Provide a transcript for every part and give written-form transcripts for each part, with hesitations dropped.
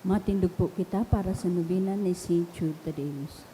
Matindog po kita para sa nobena ni St. Jude Tadeus.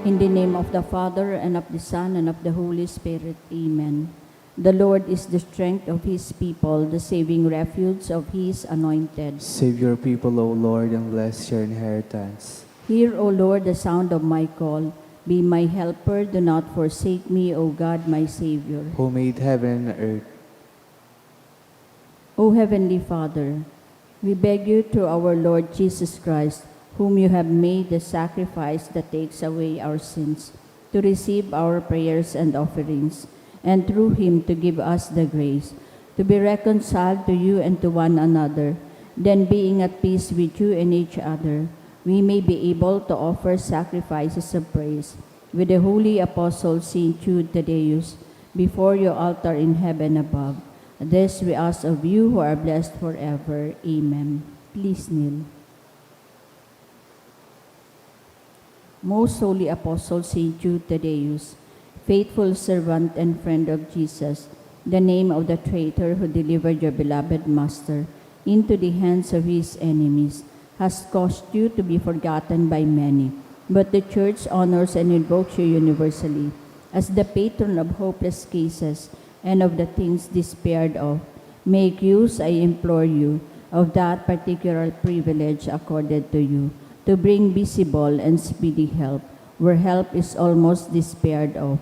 In the name of the Father, and of the Son, and of the Holy Spirit. Amen. The Lord is the strength of his people, the saving refuge of his anointed. Save your people, O Lord, and bless your inheritance. Hear, O Lord, the sound of my call. Be my helper, do not forsake me, O God, my Savior. Who made heaven and earth. O Heavenly Father, we beg you through our Lord Jesus Christ, whom you have made the sacrifice that takes away our sins, to receive our prayers and offerings, and through him to give us the grace to be reconciled to you and to one another. Then, being at peace with you and each other, we may be able to offer sacrifices of praise with the holy apostle St. Jude Tadeus before your altar in heaven above. This we ask of you who are blessed forever. Amen. Please kneel. Most holy apostle St. Jude Tadeus, faithful servant and friend of Jesus, the name of the traitor who delivered your beloved Master into the hands of his enemies, has caused you to be forgotten by many, but the Church honors and invokes you universally as the patron of hopeless cases and of the things despaired of. Make use, I implore you, of that particular privilege accorded to you, to bring visible and speedy help, where help is almost despaired of.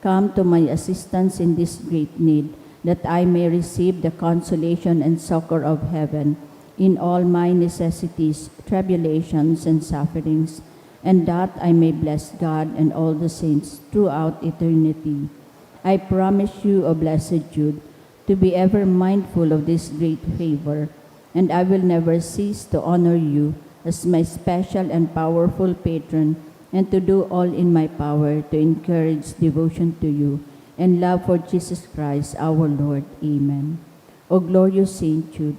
Come to my assistance in this great need, that I may receive the consolation and succor of heaven in all my necessities, tribulations, and sufferings, and that I may bless God and all the saints throughout eternity. I promise you, O blessed Jude, to be ever mindful of this great favor, and I will never cease to honor you as my special and powerful patron, and to do all in my power to encourage devotion to you and love for Jesus Christ our Lord. Amen. O glorious Saint Jude,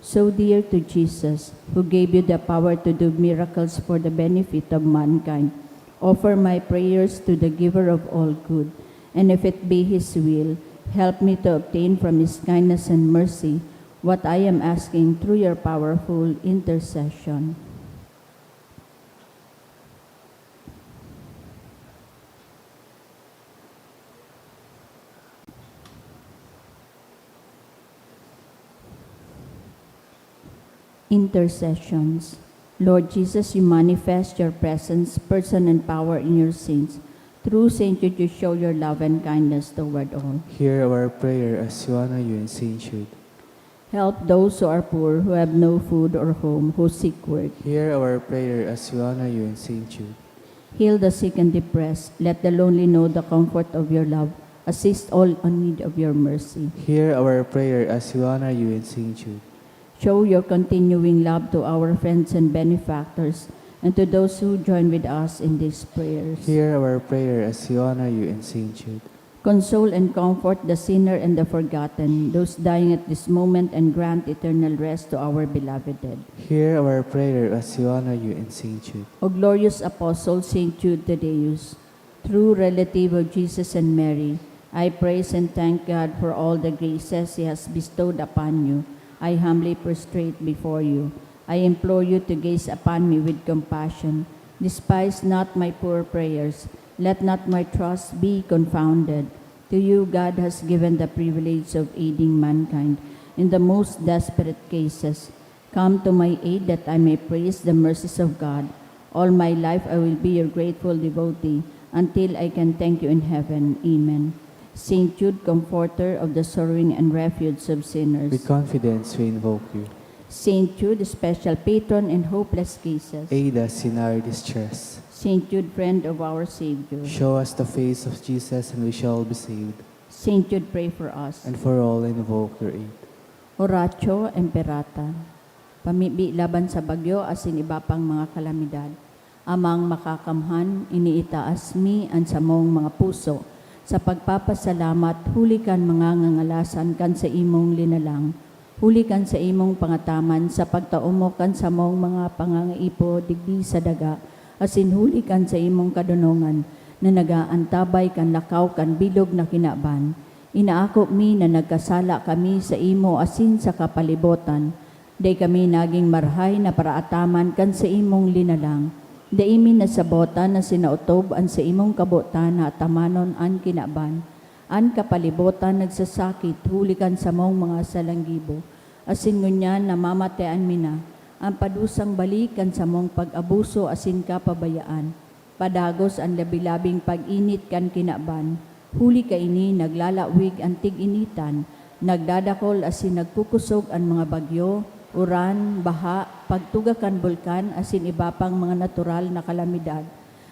so dear to Jesus, who gave you the power to do miracles for the benefit of mankind, offer my prayers to the giver of all good, and if it be his will, help me to obtain from his kindness and mercy what I am asking through your powerful intercession. Intercessions. Lord Jesus, you manifest your presence, person, and power in your saints. Through Saint Jude, you show your love and kindness toward all. Hear our prayer as we honor you in Saint Jude. Help those who are poor, who have no food or home, who seek work. Hear our prayer as we honor you in Saint Jude. Heal the sick and depressed. Let the lonely know the comfort of your love. Assist all in need of your mercy. Hear our prayer as we honor you in Saint Jude. Show your continuing love to our friends and benefactors, and to those who join with us in these prayers. Hear our prayer as we honor you in Saint Jude. Console and comfort the sinner and the forgotten, those dying at this moment, and grant eternal rest to our beloved dead. Hear our prayer as we honor you in Saint Jude. O glorious Apostle Saint Jude Thaddeus, true relative of Jesus and Mary, I praise and thank God for all the graces He has bestowed upon you. I humbly prostrate before you. I implore you to gaze upon me with compassion. Despise not my poor prayers. Let not my trust be confounded. To you God has given the privilege of aiding mankind in the most desperate cases. Come to my aid that I may praise the mercies of God. All my life I will be your grateful devotee until I can thank you in heaven. Amen. Saint Jude, comforter of the sorrowing and refuge of sinners. With confidence we invoke you. Saint Jude, special patron in hopeless cases. Aid us in our distress. Saint Jude, friend of our Savior. Show us the face of Jesus and we shall be saved. Saint Jude, pray for us. And for all invoke your aid. Oratio Imperata. Pamibi laban sa bagyo asin iba pang mga kalamidad. Amang makakamhan, iniitaas mi ang samong mga puso. Sa pagpapasalamat, huli kan mga ngangalasan kan sa imong linalang. Huli kan sa imong pangataman sa pagtaumo kan sa mong mga pangangaipo digdi sa daga. Asin huli kan sa imong kadunongan na nagaantabay kan lakaw kan bilog na kinaban. Inaako mi na nagkasala kami sa imo asin sa kapalibotan. Day kami naging marhay na paraataman kan sa imong linalang. Daimi na sabota na sinautob an sa imong kabutan na tamanon an kinaban. An kapalibotan nagsasakit hulikan sa mong mga salanggibo. Asin ngunyan namamatean mi na. Ang padusang balikan sa mong pag-abuso asin kapabayaan. Padagos ang labilabing pag-init kan kinaban. Huli ka ini naglalawig ang tig-initan. Nagdadakol asin nagkukusog ang mga bagyo, uran, baha, pagtugakan bulkan, asin iba pang mga natural na kalamidad.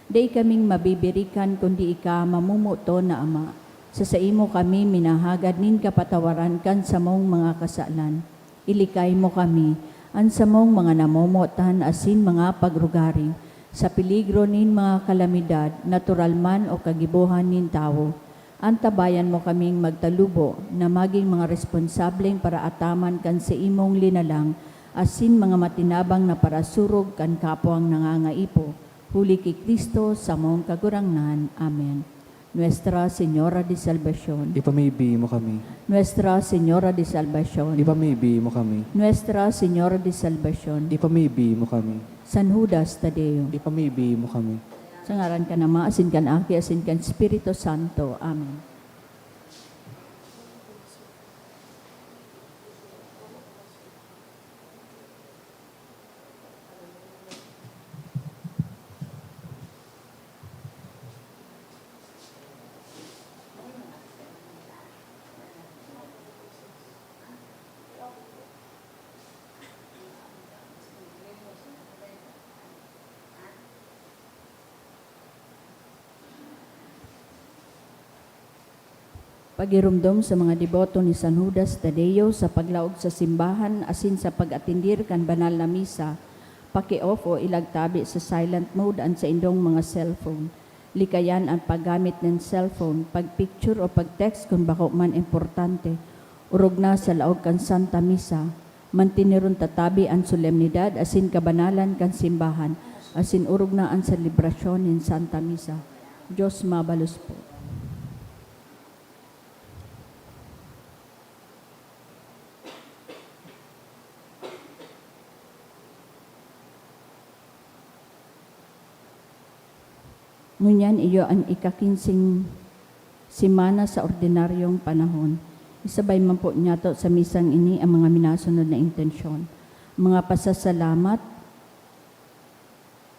Day kaming mabibirikan kundi ika mamumuto na Ama. Sa imo kami minahagad nin kapatawaran kan sa mong mga kasalan. Ilikay mo kami, an sa mong mga namomotan asin mga pagrugari, sa peligro nin mga kalamidad, natural man o kagibuhan nin tao. Antabayan mo kaming magtalubo na maging mga responsableng para ataman kan sa imong linalang, asin mga matinabang na parasurog kan kapwang nangangaipo. Huli kay Kristo sa mong kagurangnan. Amen. Nuestra Señora de Salvación. Ipamibigay mo kami. Nuestra Señora de Salvación. Ipamibigay mo kami. Nuestra Señora de Salvación. Ipamibigay mo kami. San Judas Tadeo. Ipamibigay mo kami. Sa ngaran ka na Ama, asin kan Aki, asin kan Espiritu Santo. Amen. Pagirumdom sa mga deboto ni San Judas Tadeo sa paglaog sa simbahan asin sa pag-atindir kan banal na misa, paki-off o ilagtabi sa silent mode ang sa indong mga cellphone. Likayan ang paggamit ng cellphone, pag-picture o pag-text kung bako man importante. Urog na sa laog kan Santa Misa, mantiniron tatabi ang solemnidad asin kabanalan kan simbahan, asin urog na ang selebrasyon ng Santa Misa. Diyos mabalos po. Ngunyan iyo ang ikakinsing simana sa ordinaryong panahon. Isabay man po niya to sa misang ini ang mga minasunod na intensyon. Mga pasasalamat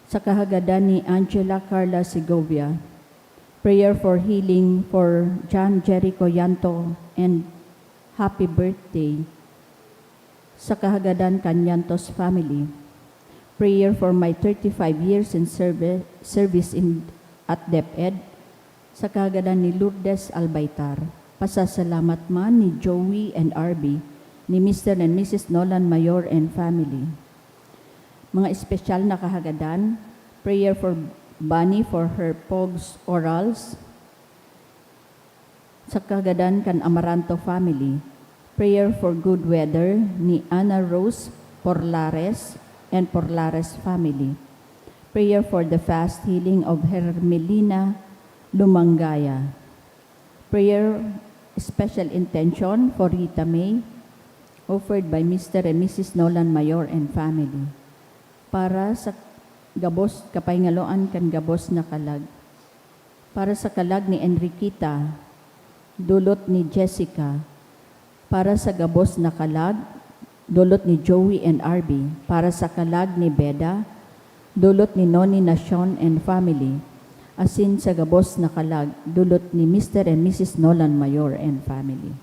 sa kahagadan ni Angela Carla Segovia. Prayer for healing for John Jericho Yanto and happy birthday sa kahagadan Canyantos family. Prayer for my 35 years in service at DepEd sa kahagadan ni Lourdes Albaitar. Pasasalamat man ni Joey and RB, ni Mr. and Mrs. Nolan Mayor and family. Mga espesyal na kahagadan, prayer for Bunny for her POGS orals sa kahagadan kan Amaranto family. Prayer for good weather ni Ana Rose Porlares and Porlares family. Prayer for the fast healing of Hermelina Lumangaya. Prayer special intention for Rita May, offered by Mr. and Mrs. Nolan Mayor and family. Para sa gabos kapayngaloan kan gabos na kalag. Para sa kalag ni Enriquita, dulot ni Jessica. Para sa gabos na kalag, dulot ni Joey and RB. Para sa kalag ni Beda, dulot ni Noni Nacion and family. Asin sa gabos na kalag, dulot ni Mr. and Mrs. Nolan Mayor and family.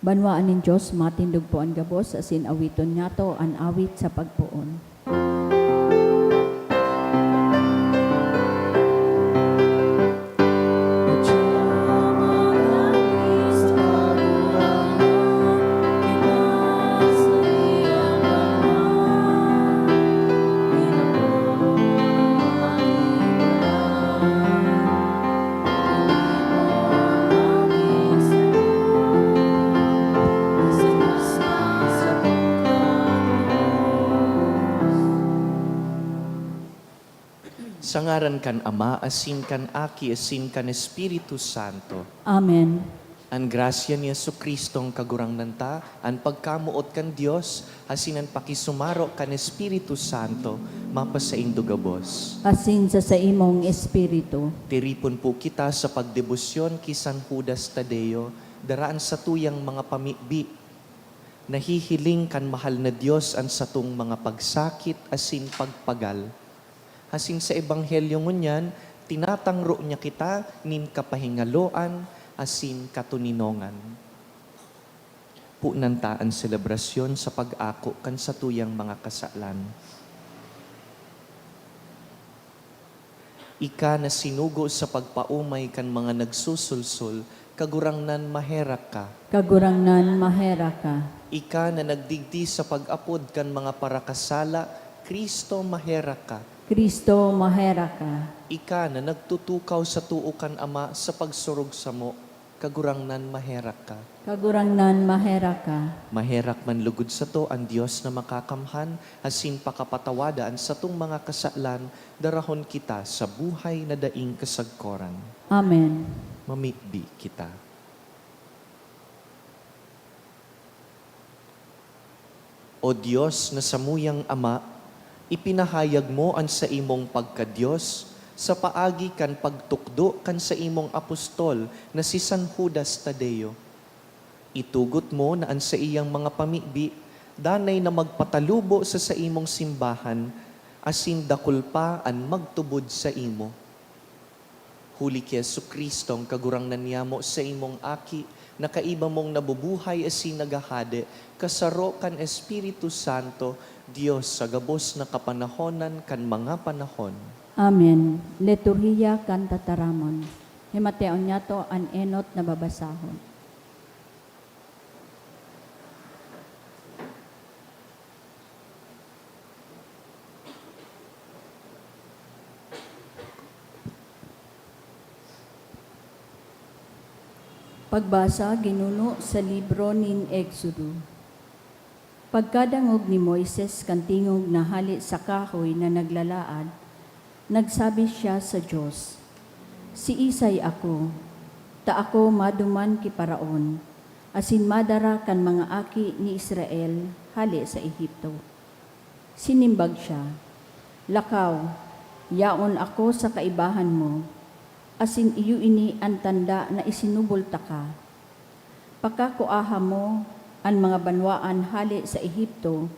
Banwaan nin Diyos, matindog po ang gabos, asin awiton niya to, an awit sa pagpuon. Sa ngaran kan Ama, asin kan Aki, asin kan Espiritu Santo. Amen. Ang grasya ni Jesucristong kagurangnan ta, ang pagkamuot kan Dios, asin ang pakisumaro kan Espiritu Santo, mapasaing dugabos. Asin sa imong espiritu. Tiripon po kita sa pagdebosyon ki San Judas Tadeo, daraan sa tuyang mga pamibi, nahihiling kan mahal na Dios ang satong mga pagsakit asin pagpagal. Asin sa ebanghelyo ngunyan, tinatangro niya kita nin kapahingaloan asin katuninongan. Punanta ang selebrasyon sa pag-ako kan sa tuyang mga kasalan. Ika na sinugo sa pagpaumay kan mga nagsusulsul, kagurangnan maherak ka. Kagurangnan mahera ka. Ika na nagdigdi sa pag-apod kan mga parakasala, Kristo maherak ka. Kristo mahera ka. Ika na nagtutukaw sa tuukan Ama sa pagsurog sa mo, kagurangnan maherak ka. Kagurangnan mahera ka. Maherak man lugod sa to ang Diyos na makakamhan, asin pakapatawadaan sa tung mga kasalan, darahon kita sa buhay na daing kasagkoran. Amen. Mamikbi kita. O Diyos na samuyang Ama, ipinahayag mo ang sa imong pagka-Diyos sa paagi kan pagtukdo kan sa imong apostol na si San Judas Tadeo. Itugot mo na ang sa iyang mga pamibi, danay na magpatalubo sa imong simbahan, asin dakul pa ang magtubod sa imo. Huli ki Jesucristong kagurangnan niya mo sa imong aki, na kaiba mong nabubuhay asin nagahade, kasaro kan Espiritu Santo, Diyos sa gabos na kapanahonan kan mga panahon. Amen. Liturhiya kan tataramon. Himateon niya to an enot na babasahon. Pagbasa ginuno sa libro nin Exodo. Pagkadangog ni Moises kantingog na hali sa kahoy na naglalaad, nagsabi siya sa Diyos, "Si Isay ako, ta ako maduman ki Paraon, asin madara kan mga aki ni Israel hali sa Ehipto." Sinimbag siya, "Lakaw, yaon ako sa kaibahan mo, asin iyo ini ang tanda na isinubulta ka. Pakakuaha mo ang mga banwaan hali sa Ehipto,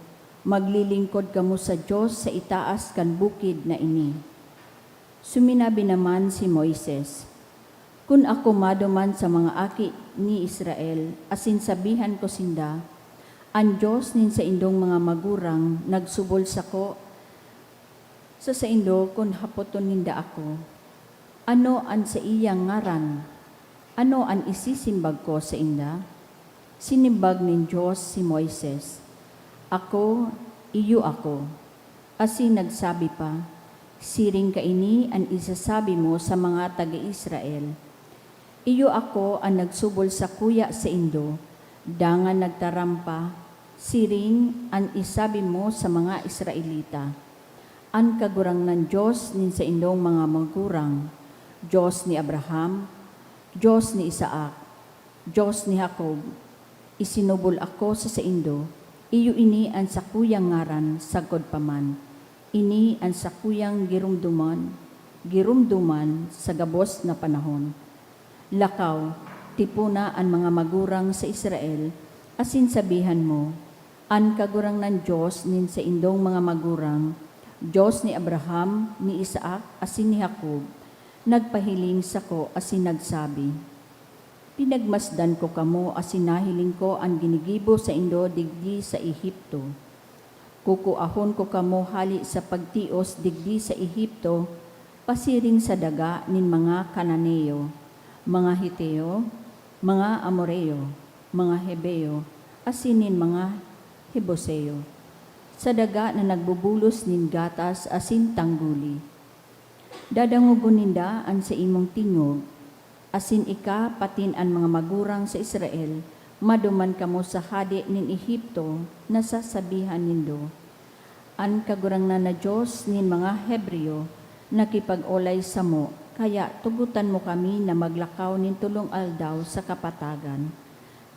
maglilingkod kamo sa Diyos sa itaas kan bukid na ini." Suminabi naman si Moises, "Kun ako maduman sa mga aki ni Israel, asin sabihan ko sinda, ang Diyos nin sa indong mga magurang nagsubol sako sa indo kun hapoton ninda ako. Ano ang sa iyang ngaran? Ano ang isisimbag ko sa inda?" Sinimbag nin Diyos si Moises, "Ako, iyo ako." Asin nagsabi pa, "Siring kaini ang isasabi mo sa mga taga-Israel, iyo ako ang nagsubol sa kuya sa indo, dangan nagtarampa, siring ang isabi mo sa mga Israelita. Ang kagurang ng Diyos nin sa indong mga magurang, Diyos ni Abraham, Diyos ni Isaac, Diyos ni Jacob, isinubol ako sa indo, iyo ini ang sakuyang ngaran sagod paman. Ini ang sakuyang girumduman sa gabos na panahon. Lakaw, tipuna ang mga magurang sa Israel, asin sabihan mo, ang kagurang ng Diyos nin sa indong mga magurang, Diyos ni Abraham, ni Isaac, asin ni Jacob, nagpahiling sako asin nagsabi, Pinagmasdan ko kamo asinahiling ko ang ginigibo sa Indo digdi sa Ehipto. Kukuahon ko kamo hali sa pagtios digdi sa Ehipto, pasiring sa daga nin mga Kananeo, mga Hiteo, mga Amoreo, mga Hebeo, asinin mga Heboseo. Sa daga na nagbubulos nin gatas asin tangguli. Dadangugon ninda an sa imong tingog, asin ika patin an mga magurang sa Israel, maduman kamo sa hadi nin Ehipto, nasasabihan nindo. An kagurangnan na Diyos nin mga Hebreo, nakipag-olay sa mo, kaya tugutan mo kami na maglakaw nin tulong aldaw sa kapatagan.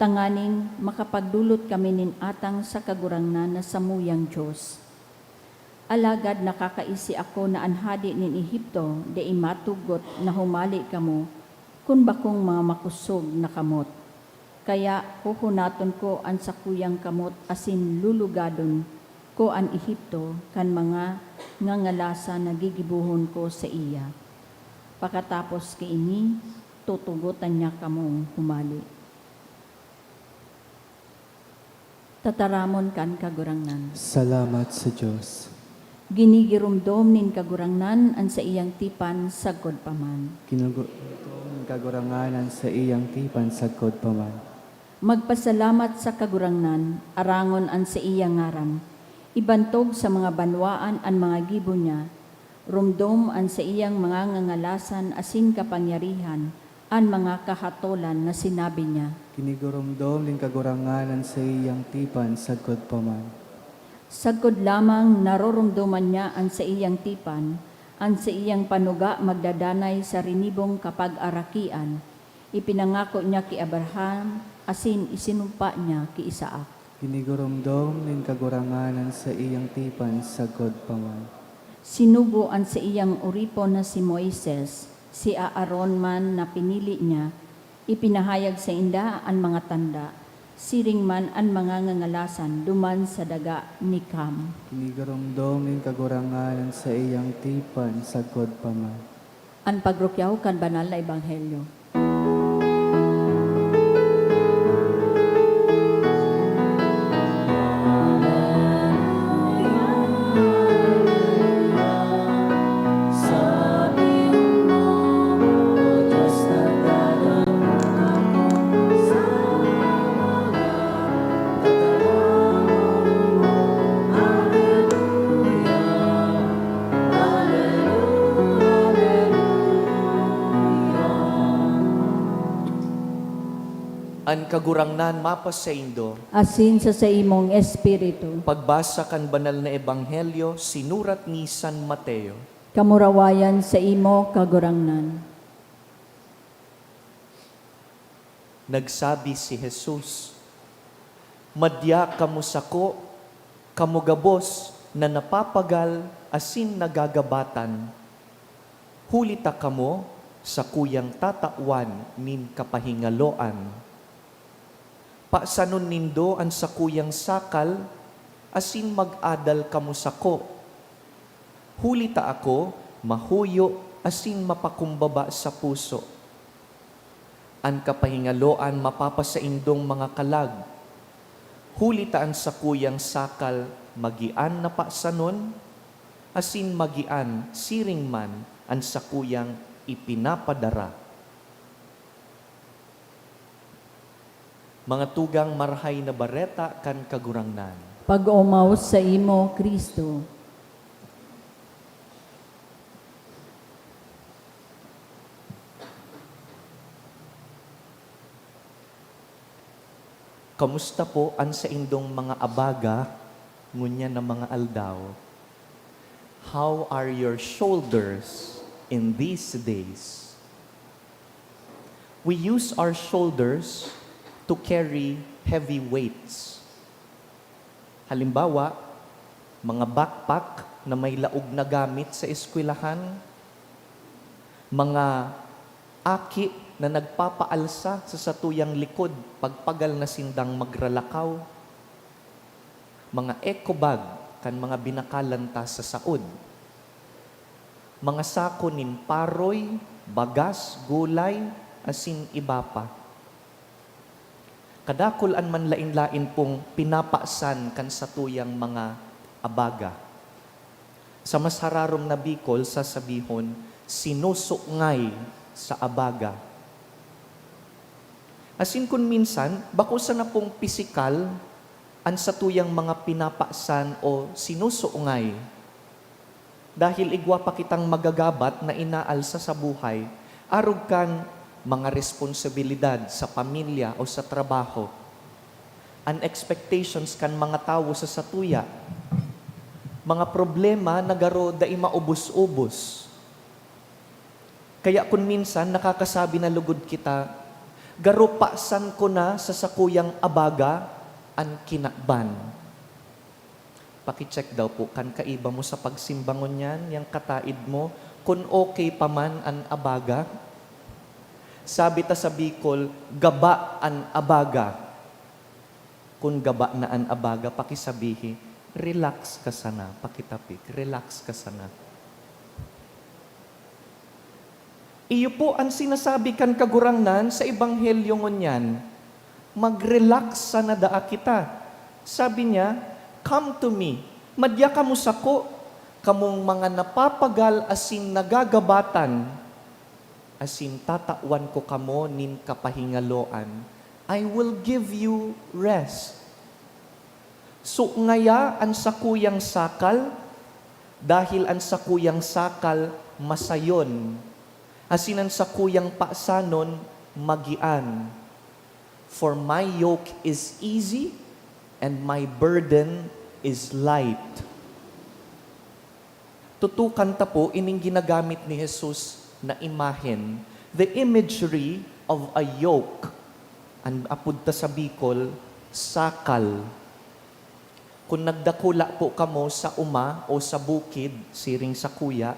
Tanganing makapagdulot kami nin atang sa kagurangnan na samuyang Diyos. Alagad nakakaisi ako na anhadi nin Ehipto, de imatugot na humali kamo, kun bakong mga makusog na kamot. Kaya huhunaton ko ang sakuyang kamot asin lulugadon ko ang Ehipto kan mga ngangalasa na gigibuhon ko sa iya. Pakatapos kaini, tutugutan niya kamong humali. Tataramon kan kagurangnan. Salamat sa Diyos. Ginigirumdom nin kagurangnan an sa iyang tipan sagkod paman. Kaguranganan sa iyang tipan sagkod paman. Magpasalamat sa kagurangnan, arangon an sa iyang ngaran. Ibantog sa mga banwaan an mga gibo niya. Rumdom an sa iyang mga ngangalasan asin kapangyarihan, an mga kahatolan na sinabi niya. Kinigurumdom ning kaguranganan sa iyang tipan sagkod paman. Sagkod lamang narorumduman niya an sa iyang tipan, an sa iyang panuga magdadanay sa rinibong kapag-arakian. Ipinangako niya ki Abraham, asin isinumpa niya ki Isaac. Kinigurumdom ning kaguranganan sa iyang tipan sagkod paman. Sinugo an sa iyang uripon na si Moises, si Aaron man na pinili niya, ipinahayag sa inda ang mga tanda, siring man ang mga ngangalasan duman sa daga ni Cam. Kinigurumdom ning kaguranganan sa iyang tipan sagkod paman. Ang pagrukyaw kan banal na ebanghelyo. An kagurangnan mapas sa Indo, Asin sa imong espiritu, pagbasa kan banal na ebanghelyo, sinurat ni San Mateo. kamurawayan sa imo kagurangnan. Nagsabi si Jesus, madya kamo sako, kamo gabos na napapagal asin nagagabatan. Hulita kamo sa kuyang tatawan nin kapahingaloan. Paasanon nindo ang sakuyang sakal, asin mag-adal kamo sako. Hulita ako, mahuyo, asin mapakumbaba sa puso. Ang kapahingaloan mapapasaindong mga kalag. Hulita ang sakuyang sakal, magian na paasanon, asin magian, siring man, ang sakuyang ipinapadara. Mga tugang marhay na bareta kan kagurangnan. Pag-umaw sa imo, Kristo. Kamusta po ang sa indong mga abaga, ngunya na mga aldaw? How are your shoulders in these days? We use our shoulders to carry heavy weights. Halimbawa, mga backpack na may laog na gamit sa eskwelahan, mga aki na nagpapaalsa sa satuyang likod pagpagal na sindang magralakaw, mga eco bag kan mga binakalanta sa saod, mga sako nin paroy, bagas, gulay, asin iba pa. Kadakulan man lain-lain pong pinapaasan kan sa tuyang mga abaga. Sa mas hararom na Bicol, sasabihon, sinusukngay sa abaga. Asin kun minsan, bako sa na pong pisikal, an sa tuyang mga pinapaasan o sinusukngay. Dahil igwa pa kitang magagabat na inaalsa sa buhay, arog kan mga responsibilidad sa pamilya o sa trabaho. An expectations kan mga tao sa satuya. Mga problema na garo dai maubos-ubos. Kaya kun minsan nakakasabi na lugod kita, garo pasan ko na sa sakuyang abaga an kinakban. Pakicheck daw po, kan kaiba mo sa pagsimbangon yan, yung kataid mo, kung okay pa man an abaga. Sabi ta sa Bicol, gaba an abaga. Kung gaba na an abaga, pakisabihi, relax ka sana, pakitapik, relax ka sana. Iyo po ang sinasabi kan kagurangnan sa Ebanghelyo ngunyan, mag-relax sana daa kita. Sabi niya, come to me, madya kamo sako, kamong mga napapagal asin nagagabatan, asin tatawan ko kamo nin kapahingaloan, I will give you rest. So ngaya ang sakuyang sakal, dahil ang sakuyang sakal masayon, asin ang sakuyang paasanon magian. For my yoke is easy, and my burden is light. Tutukan ta po, ining ginagamit ni Jesus na imahen, the imagery of a yoke. Ang apud ta sa Bicol, sakal. Kung nagdakula po kamo sa uma o sa bukid, siring sa kuya,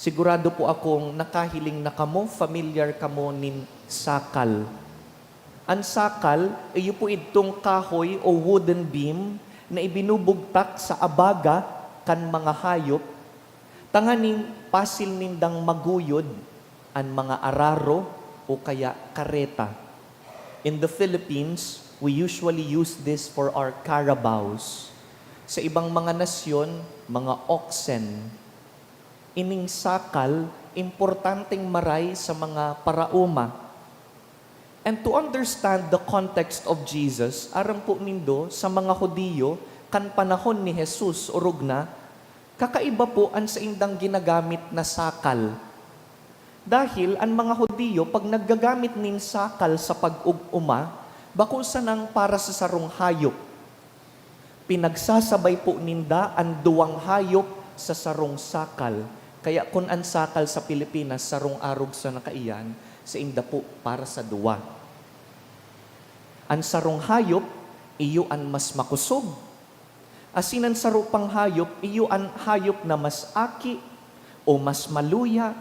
sigurado po akong nakahiling na kamo, familiar kamo nin sakal. Ang sakal, iyo po itong kahoy o wooden beam na ibinubugtak sa abaga kan mga hayop, tanganing pasil nindang maguyod ang mga araro o kaya kareta. In the Philippines, we usually use this for our carabaos. Sa ibang mga nasyon, mga oxen. Ining sakal, importanteng maray sa mga parauma. And to understand the context of Jesus, aram po nindo sa mga Hudiyo, kan panahon ni Jesus urog na, kakaiba po ang sa indang ginagamit na sakal. Dahil ang mga Hudiyo, pag naggagamit nin sakal sa pag-uguma, bako sanang para sa sarong hayop. Pinagsasabay po ninda ang duwang hayop sa sarong sakal. Kaya kung ang sakal sa Pilipinas, sarong arog sa nakaiyan, sa inda po para sa duwa. Ang sarong hayop, iyo an mas makusog. Asin ang sarupang hayop, iyo an hayop na mas aki, o mas maluya,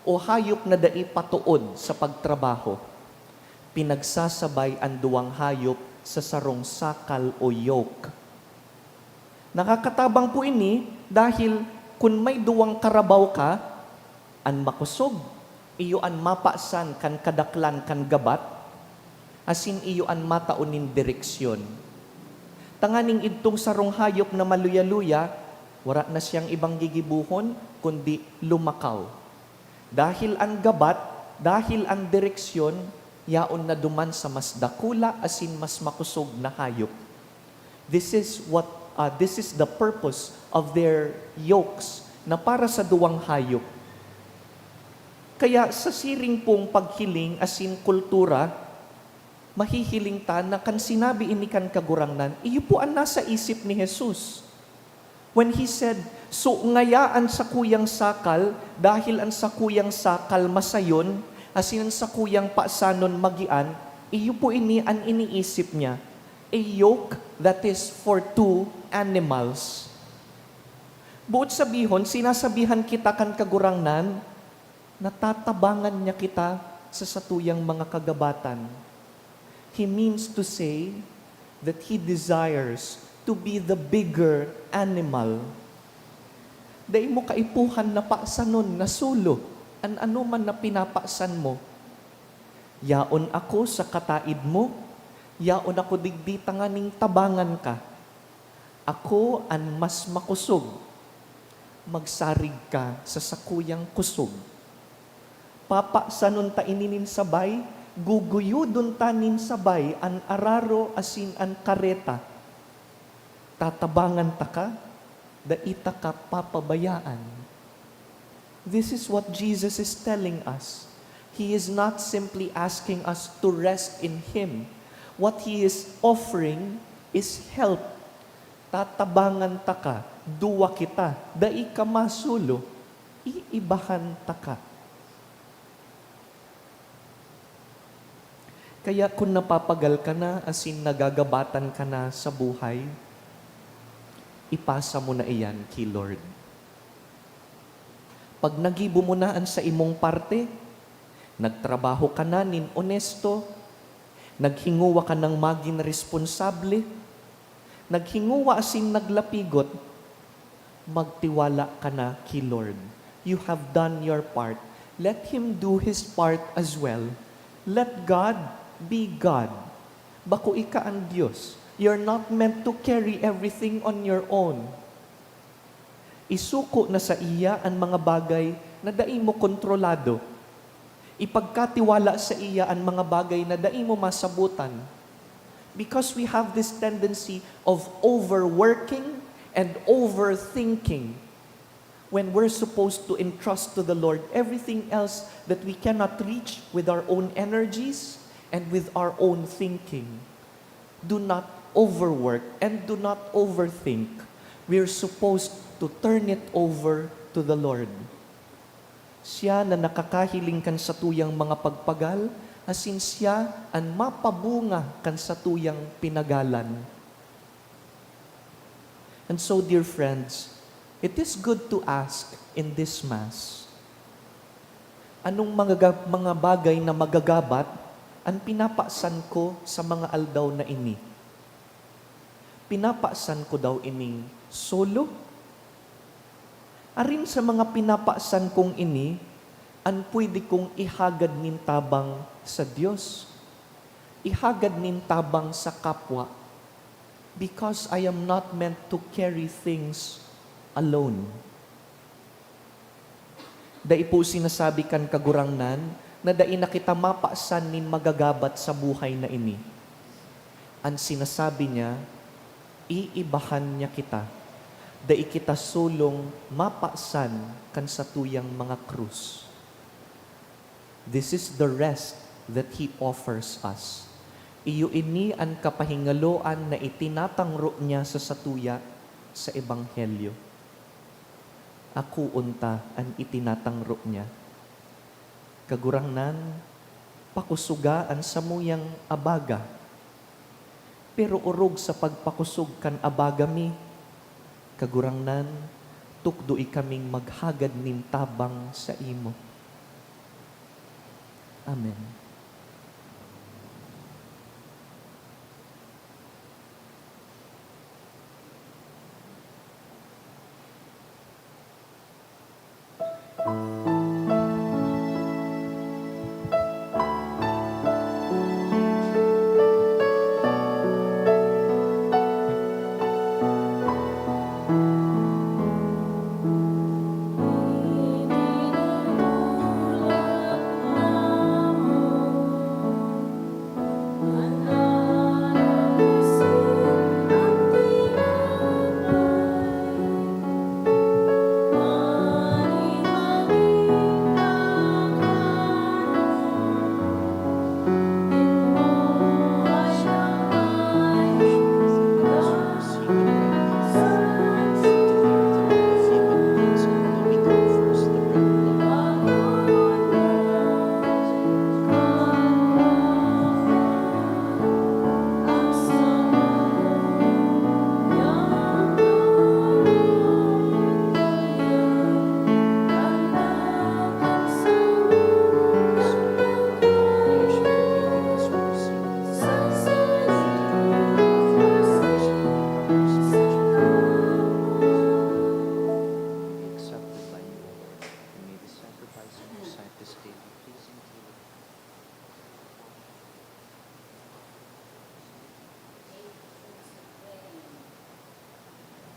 o hayop na dai patuod sa pagtrabaho. Pinagsasabay ang duwang hayop sa sarong sakal o yoke. Nakakatabang po ini dahil kung may duwang karabaw ka, an makusog, iyo an mapaasan kan kadaklan kan gabat, asin iyo an mataunin direksyon. Tanganing idtong sarong hayop na maluya-luya, wala na siyang ibang gigibuhon, kundi lumakaw. Dahil ang gabat, dahil ang direksyon, yaon na duman sa mas dakula, asin mas makusog na hayop. This is the purpose of their yokes, na para sa duwang hayop. Kaya sa siring pong paghiling asin kultura, mahihiling ta na kan sinabi ini kan kagurangnan, iyo po ang nasa isip ni Jesus. When He said, so ngayaan sa kuyang sakal, dahil ang sa kuyang sakal masayon, asin ang sa kuyang paasanon magian, iyo po ini ang iniisip niya, a yoke that is for two animals. Buot sabihon, sinasabihan kita kan kagurangnan, natatabangan niya kita sa satuyang mga kagabatan. He means to say that He desires to be the bigger animal. Dahil mo kaipuhan na paasanon, na sulo, ano man na pinapaasan mo. Yaon ako sa kataid mo, Yaon ako digdi tanganing tabangan ka. Ako an mas makusog. Magsarig ka sa sakuyang kusog. Papa sanon ta ininin sabay, guguyudon tanin sabay, an araro asin an kareta. Tatabangan ta ka, daita ka papabayaan. This is what Jesus is telling us. He is not simply asking us to rest in Him. What He is offering is help. Tatabangan ta ka, duwa kita, dai ka masulo, iibahan ta ka. Kaya kung napapagal ka na, asin nagagabatan ka na sa buhay, ipasa mo na iyan kay Lord. Pag nagibo mo na sa imong parte, nagtrabaho ka na nin onesto, naghinguwa ka ng maging responsable, naghinguwa asin naglapigot, magtiwala ka na kay Lord. You have done your part. Let Him do His part as well. Let God be God. Bako ika ang Diyos. You're not meant to carry everything on your own. Isuko na sa iya ang mga bagay na dai mo kontrolado. Ipagkatiwala sa iya ang mga bagay na dai mo masabutan. Because we have this tendency of overworking and overthinking when we're supposed to entrust to the Lord everything else that we cannot reach with our own energies and with our own thinking. Do not overwork and do not overthink. We're supposed to turn it over to the Lord. Siya na nakakahiling kan sa tuyang mga pagpagal, asin siya ang mapabunga kan sa tuyang pinagalan. And so, dear friends, it is good to ask in this Mass, anong mga bagay na magagabat ang pinapasan ko sa mga aldaw na ini? Pinapasan ko daw ining solo? Arin sa mga pinapasan kong ini, an pwede kong ihagad nin tabang sa Diyos. Ihagad nin tabang sa kapwa. Because I am not meant to carry things alone. Dai po sinasabi kan kagurangnan, na dai na kita mapasan nin magagabat sa buhay na ini. Ang sinasabi niya, iibahan niya kita. Dai kita sulong mapasan kan sa tuyang mga krus. This is the rest that He offers us. Iyo ini ang kapahingaloan na itinatangro niya sa satuya sa Ebanghelyo. Ako unta ang itinatangro niya. Kagurangnan, pakusugaan sa muyang abaga. Pero urog sa pagpakusog kan abaga mi, kagurangnan, tukdoi kaming maghagad nin tabang sa imo. Amen.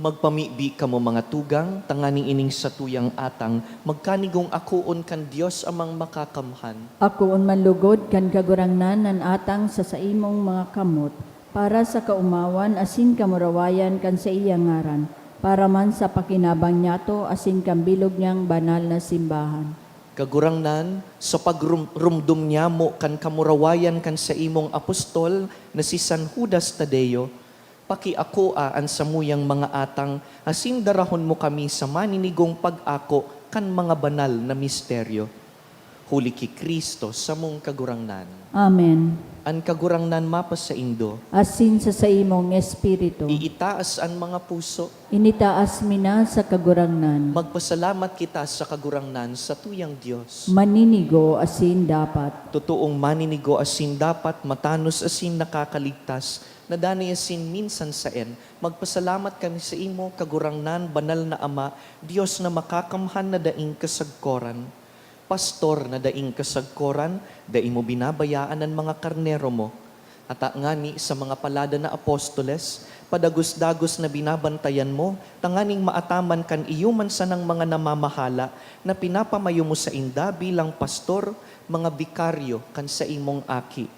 Magpamibi kamo mga tugang, tanganing ining sa tuyang atang, magkanigong akuon kan Dios amang makakamhan. Ako on manlugod kan kagurangnan nan atang sa saimong mga kamot, para sa kaumawan asin kamurawayan kan sa iyang ngaran, para man sa pakinabang niyato asin kambilog niyang banal na simbahan. Kagurangnan, sa pagrumdum niya mo kan kamurawayan kan sa imong apostol na si San Judas Tadeo, pakiakoa an samuyang mga atang, asin darahon mo kami sa maninigong pag-ako kan mga banal na misteryo. Huli ki Kristo sa mong kagurangnan. Amen. An kagurangnan mapas sa Indo, Asin sa saimong espiritu, iitaas ang mga puso. initaas mina sa kagurangnan, Magpasalamat kita sa kagurangnan sa tuyang Diyos. maninigo asin dapat. Totoong maninigo asin dapat, matanos asin nakakaligtas, nadanay asin minsan saen. Magpasalamat kami sa imo, kagurangnan, banal na Ama, Diyos na makakamhan na daing kasagkoran. Pastor na daing kasagkoran, daing mo binabayaan ang mga karnero mo. At ngani sa mga palada na apostoles, padagos-dagos na binabantayan mo, tanganing maataman kan iyuman sa ng mga namamahala na pinapamayo mo sa inda bilang pastor, mga bikaryo kan sa imong aki.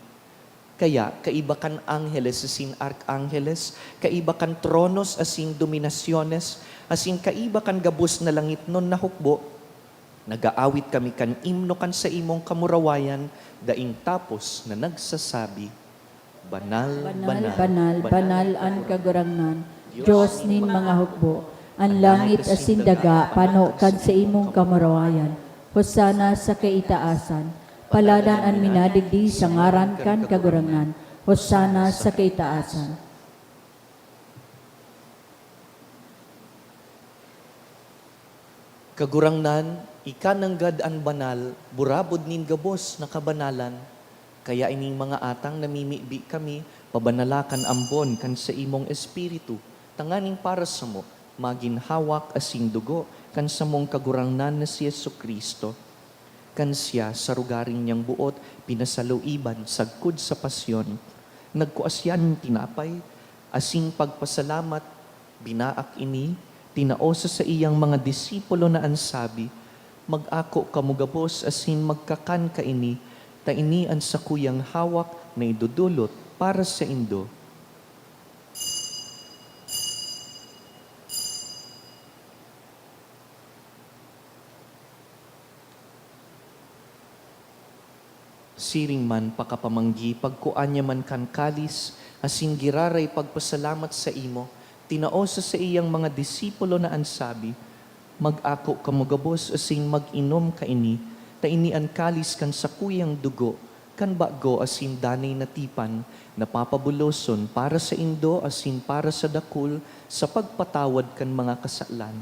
Kaya, kaiba kan angeles asin arkangeles, kaiba kan tronos asin dominasyones, asin kaiba kan gabus na langit non nahukbo, nagaawit kami kan imno kan sa imong kamurawayan, daing tapos na nagsasabi, Banal, Banal, banal, banal ang kagurangnan, Diyos nin mga hukbo, ang langit asin daga, pano kan sa imong kamurawayan, hosana sa kaitaasan, paladan ang minadigdi sa ngaran kan kagurangnan, hosana sa kaitaasan. Kagurangnan, ikananggad an banal, burabod nin gabos na kabanalan, kaya ining mga atang namimibi kami, pabanalakan ambon kan sa imong espiritu, tanganing para sa mo, maginhawak asing dugo, kan sa mong kagurangnan na si Jesucristo. Kan siya sa rugaring niyang buot, pinasaluiban, sagkud sa pasyon, nagkuasyan tinapay, asing pagpasalamat, binaak ini, tinaosa sa iyang mga disipulo na ansabi, mag-ako kamugabos asin magkakan ka ini, ta ini ang sakuyang hawak na idudulot para sa Indo. Siring man pakapamanggi, pagkuanya man kan kalis, asin giraray pagpasalamat sa imo, tinaosa sa iyang mga disipulo na ansabi, mag-ako kamugabos asin mag-inom ka ini, ta ini ang kalis kan sakuyang dugo, kan bago asin danay natipan, napapabuloson para sa Indo asin para sa dakul, sa pagpatawad kan mga kasalan.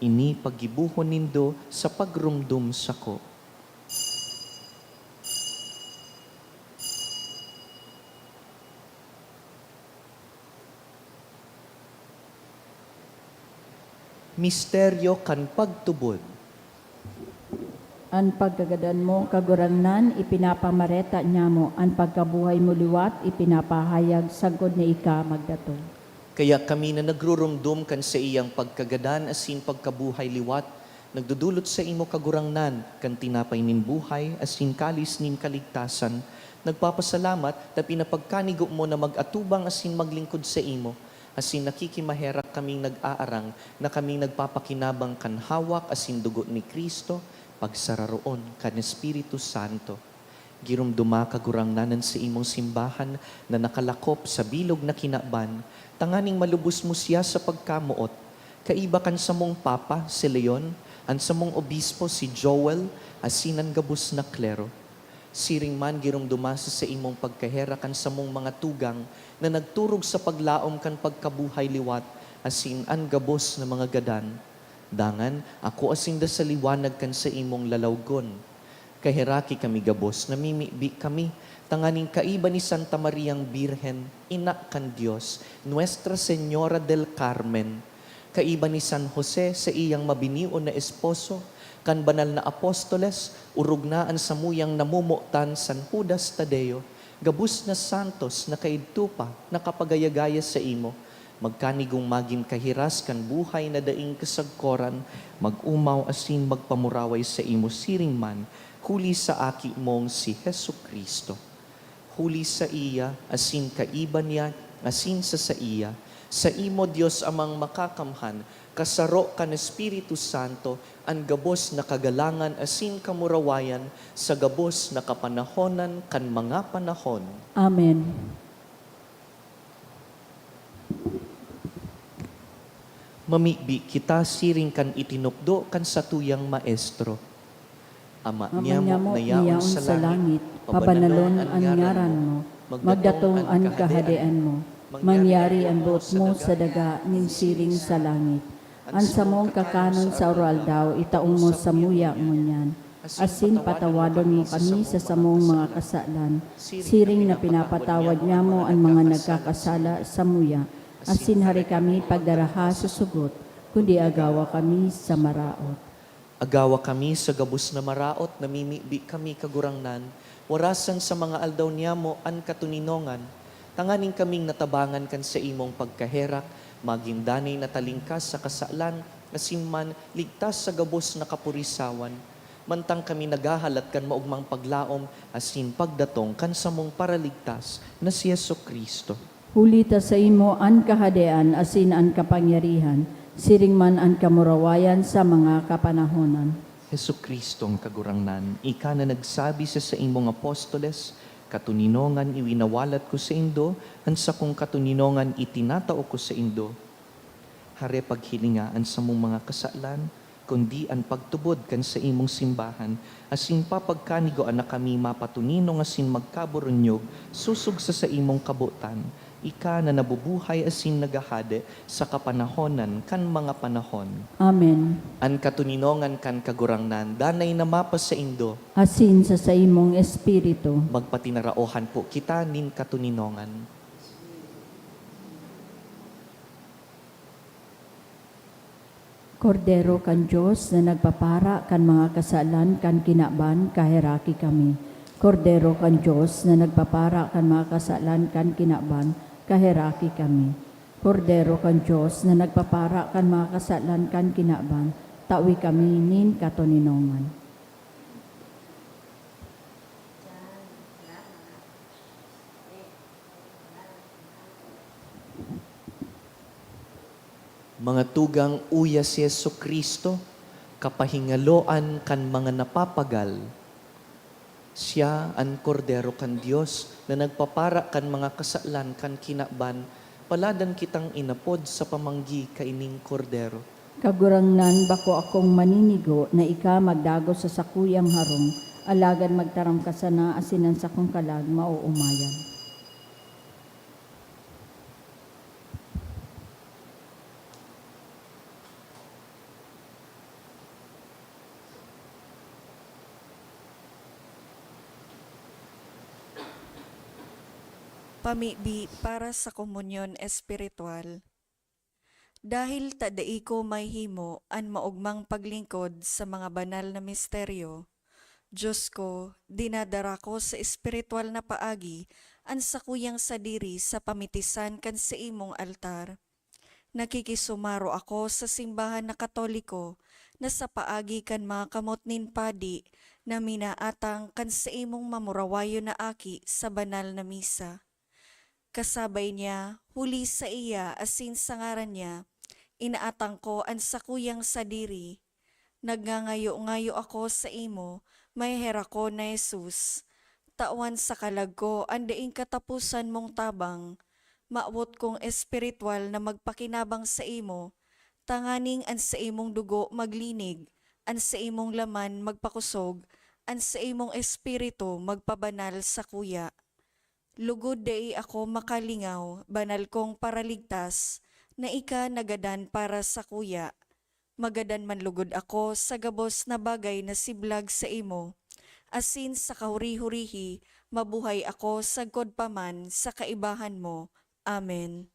Ini pagibuhon nindo sa pagrumdum sako. Misteryo kan pagtubod. Ang pagkagadan mo, kagurangnan, ipinapamareta niya mo. Ang pagkabuhay mo liwat, ipinapahayag, sagod niya ika magdato. Kaya kami na nagrurumdum kan sa iyang pagkagadan asin pagkabuhay liwat, nagdudulot sa imo kagurangnan, kan tinapay nin buhay, asin kalis nin kaligtasan, nagpapasalamat na pinapagkanigo mo na mag-atubang asin maglingkod sa imo, asin nakikimaherak kaming nag-aarang na kaming nagpapakinabang kan hawak asin dugo ni Kristo, pagsararoon kan Espiritu Santo. Girumduma kagurangnanan sa imong simbahan na nakalakop sa bilog na kinaban, tanganing malubos mo siya sa pagkamuot. Kaiba kan sa mong Papa, si Leon, ang sa mong Obispo, si Joel, asinan gabos na klero. Siring man girumduma sa imong pagkaherakan sa mong mga tugang na nagturog sa paglaom kan pagkabuhay liwat, asin an gabos na mga gadan. Dangan, ako asin da sa liwanag kan sa imong lalawgon. Kahiraki kami gabos, namimibi kami, tanganing kaiba ni Santa Mariang Birhen, ina kan Diyos, Nuestra Señora del Carmen, kaiba ni San Jose sa iyang mabinion na esposo, kan banal na apostoles, urugnaan sa muyang namumutan San Judas Tadeo, gabus na santos na kaidtupa, nakapagayagaya sa imo, magkanigong maging kahiras kan buhay na daing kasagkoran, mag-umaw asin magpamuraway sa imo siring man, huli sa aki mong si Hesu Kristo. Huli sa iya, asin kaiban niya, asin sa iya, sa imo Dios amang makakamhan, kasaro kan Espiritu Santo, ang gabos na kagalangan asin kamurawayan, sa gabos na kapanahonan kan mga panahon. Amen. Mamibi kita siring kan itinupdo kan satuyang maestro. Ama niya mo nayaon sa langit, pabanalon ang ngaran mo, magdatong ang kahadean mo, mangyari ang buot mo sa daga nin siring sa langit. Ang samong kakanon sa oral daw, itaong mo sa muya mo niyan. Asin patawadon mo kami sa samong mga kasalan, siring na pinapatawad niya mo ang mga nagkakasala sa muya. Asin hari kami pagdaraha sa sugot, kundi agawa kami sa maraot. Agawa kami sa gabos na maraot, namimibi kami kagurangnan, warasan sa mga aldaw niya mo an katuninongan, tanganing kaming natabangan kan sa imong pagkaherak, maging danay na talingkas sa kasalan, asinman ligtas sa gabos na kapurisawan, mantang kami nagahalat kan maugmang paglaom, asin pagdatong kan samong paraligtas na si Yesu Kristo. Hulita sa imo ang kahadean asin ang kapangyarihan, siring man ang kamurawayan sa mga kapanahonan. Hesu Kristong kagurangnan, ika na nagsabi sa imong apostoles, katuninongan iwinawalat ko sa indo, ansa kong katuninongan itinatao ko sa indo. Hare paghilingaan sa mong mga kasalan, kundi ang pagtubod kan sa imong simbahan, asin papagkanigoan na kami mapatuninong asin magkaburunyog, susug sa imong kabutan, ika na nabubuhay asin nagahade sa kapanahonan kan mga panahon. Amen. An katuninongan kan kagurangnan, danay na mapas sa indo, Asin sa imong espiritu. magpatinaraohan po kita nin katuninongan. Kordero kan Diyos na nagpapara kan mga kasalan kan kinaban, kahiraki kami. Kordero kan Diyos na nagpapara kan mga kasalan kan kinaban, kahiraki kami. Kordero kan Diyos na nagpapara kan mga kasalan kan kinaban, tawi kami nin katuninongan. Mga tugang uya si Yesu Kristo, kapahingaloan kan mga napapagal. Siya ang kordero kan Dios na nagpapara kan mga kasalan kan kinaban, paladan kitang inapod sa pamanggi kaining kordero. Kagurangnan bako akong maninigo na ika magdago sa sakuyang harong, alagan magtaram ka sana asinan sa kong kalag mauumayan. Pamibi para sa komunyon espiritual. Dahil tadai ko may himo an maugmang paglingkod sa mga banal na misteryo, Diyos ko, dinadara ko sa espiritual na paagi an sakuyang sadiri sa pamitisan kan sa imong altar. Nakikisumaro ako sa simbahan na Katoliko na sa paagi kan mga kamot nin padi na minaatang kan sa imong mamurawayo na aki sa banal na misa. Kasabay niya, huli sa iya asin sa ngaran niya, inaatang ko ang sakuyang sadiri. Nagngangayo-ngayo ako sa imo, may hera ko na Jesus. Tawan sa kalag ko, andaing katapusan mong tabang. Maawot kong espiritual na magpakinabang sa imo, tanganing an sa imong dugo maglinig, an sa imong laman magpakusog, an sa imong espiritu magpabanal sa kuya. Lugod dai ako makalingaw, banal kong paraligtas, na ika nagadan para sa kuya. Magadan man lugod ako sa gabos na bagay na siblag sa imo. Asin sa kahuri-hurihi, mabuhay ako sagkod paman sa kaibahan mo. Amen.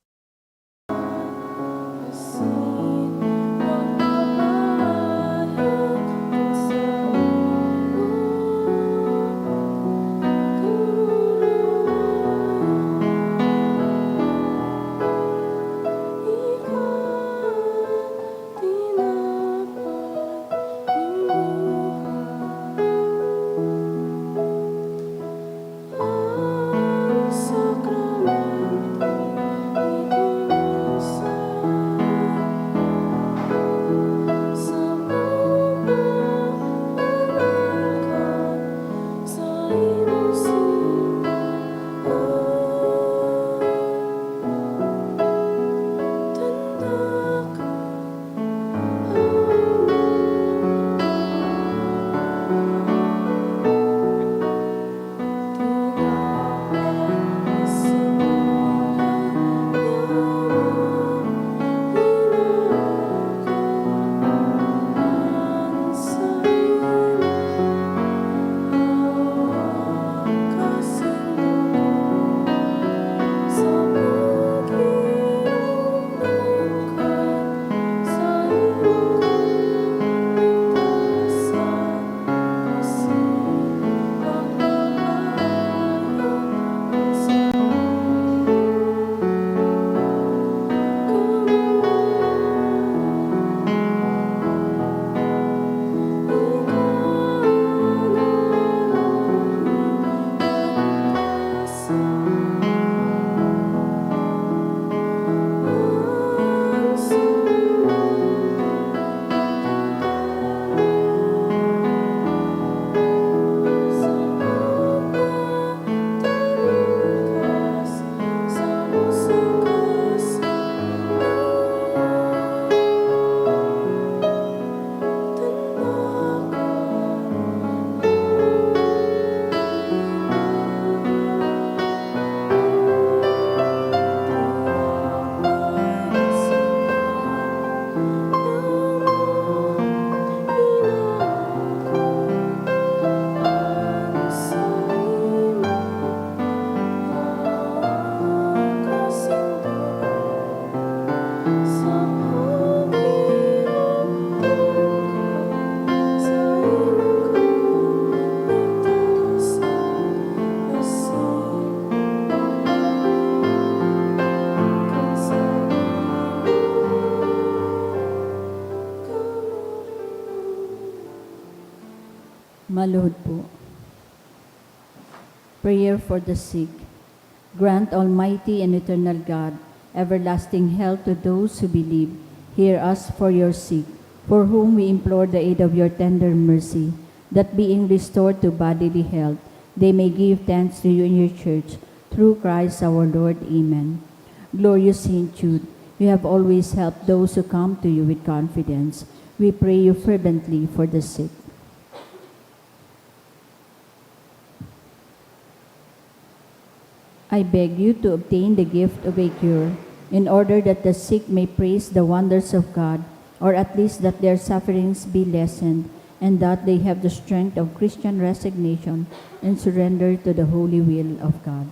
Maluhod po. Prayer for the sick. Grant, Almighty and eternal God, everlasting health to those who believe. Hear us for your sick, for whom we implore the aid of your tender mercy, that being restored to bodily health, they may give thanks to you in your church, through Christ our Lord. Amen. Glorious Saint Jude, you have always helped those who come to you with confidence. We pray you fervently for the sick. I beg you to obtain the gift of a cure, in order that the sick may praise the wonders of God, or at least that their sufferings be lessened, and that they have the strength of Christian resignation and surrender to the holy will of God.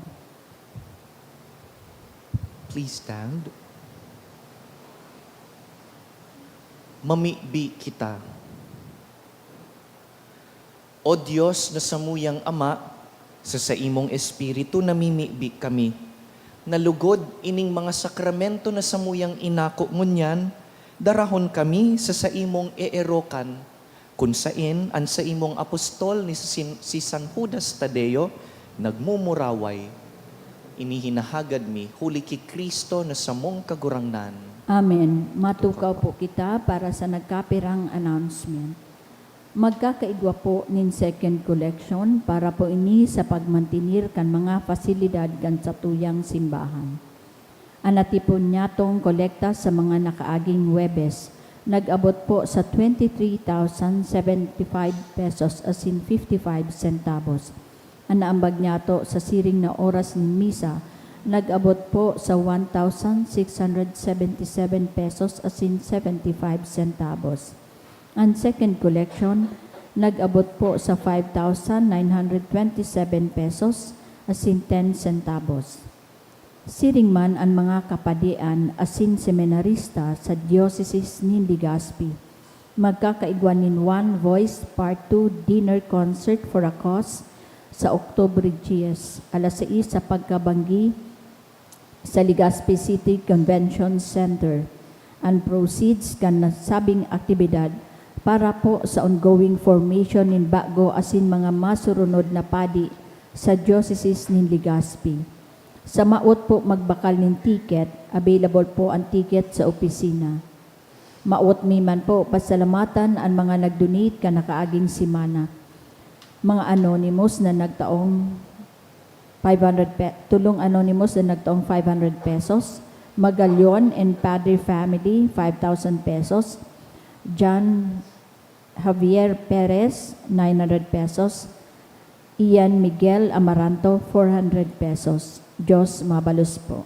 Please stand. Mamibi kita. O Diyos na samuyang Ama, sa imong Espiritu namimibi kami. Nalugod ining mga sakramento na samuyang inako ngunyan, darahon kami sa imong eerokan, kung sain an sa imong apostol ni si San Judas Tadeo, nagmumuraway. Inihinahagad mi, huli ki Kristo na samong kagurangnan. Amen. Matukaw po kita para sa nagkapirang announcement. Magkakaigwa po nin second collection para po ini sa pagmantinir kan mga fasilidad kan sa tuyang simbahan. Anatipon nyatong kolekta sa mga nakaaging Webes, nag-abot po sa 23,075 pesos as in 55 centavos. Anaambag nyato sa siring na oras ng misa, nag-abot po sa 1,677 pesos as in 75 centavos. Ang second collection, nag-abot po sa 5,927 pesos as in 10 centavos. Siring man ang mga kapadian asin seminarista sa Diocese ni Legazpi. Magkakaigwanin One Voice Part 2 Dinner Concert for a Cause sa October 10, alas 6 sa pagkabanggi sa Legazpi City Convention Center. And proceeds kan nasabing aktibidad para po sa ongoing formation ng bago asin mga masurunod na padi sa Diocese ni Legazpi. Sa maot po magbakal ng ticket, available po ang ticket sa opisina. Maot mi man po pasalamatan ang mga nag-donate ka nakaaging simana. Mga anonymous na nagtaong 500 tulong anonymous na nagtaong 500 pesos. Magalyon and Padre Family 5,000 pesos. John Javier Perez 900 pesos. Ian Miguel Amaranto 400 pesos. Diyos mabalos po.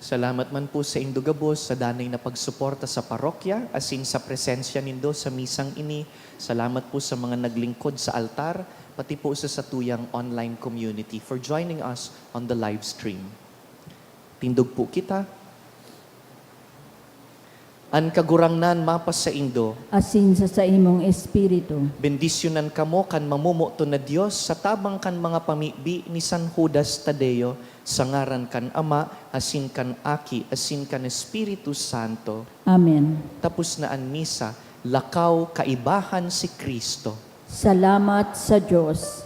Salamat man po sa Indugabos sa danay na pagsuporta sa parokya asin sa presensya nindo sa misang ini. Salamat po sa mga naglingkod sa altar, pati po sa tuyang online community for joining us on the live stream. Tindog po kita. An kagurangnan mapas sa Indo, Asin sa imong espiritu. bendisyonan kamo kan mamumuto na Dios sa tabang kan mga pamibi ni San Judas Tadeo, sa ngaran kan Ama, asin kan Aki, asin kan Espiritu Santo. Amen. Tapos na an misa, lakaw kaibahan si Kristo. Salamat sa Diyos.